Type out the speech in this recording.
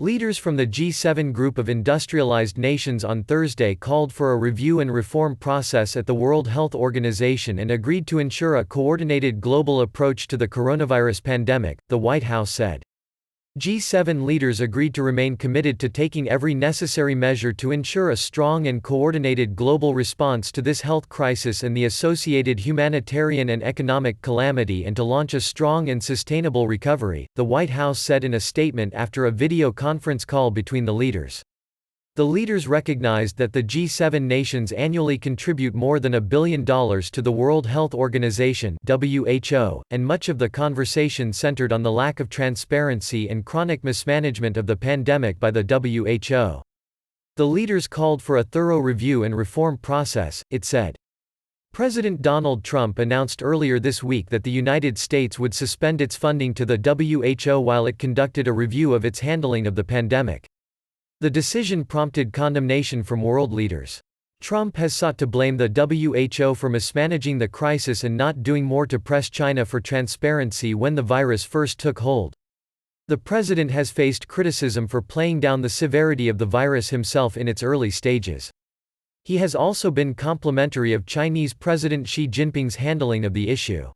Leaders from the G7 group of industrialized nations on Thursday called for a review and reform process at the World Health Organization and agreed to ensure a coordinated global approach to the coronavirus pandemic, the White House said. G7 leaders agreed to remain committed to taking every necessary measure to ensure a strong and coordinated global response to this health crisis and the associated humanitarian and economic calamity and to launch a strong and sustainable recovery, the White House said in a statement after a video conference call between the leaders. The leaders recognized that the G7 nations annually contribute more than $1 billion to the World Health Organization (WHO), and much of the conversation centered on the lack of transparency and chronic mismanagement of the pandemic by the WHO. The leaders called for a thorough review and reform process, it said. President Donald Trump announced earlier this week that the United States would suspend its funding to the WHO while it conducted a review of its handling of the pandemic. The decision prompted condemnation from world leaders. Trump has sought to blame the WHO for mismanaging the crisis and not doing more to press China for transparency when the virus first took hold. The president has faced criticism for playing down the severity of the virus himself in its early stages. He has also been complimentary of Chinese President Xi Jinping's handling of the issue.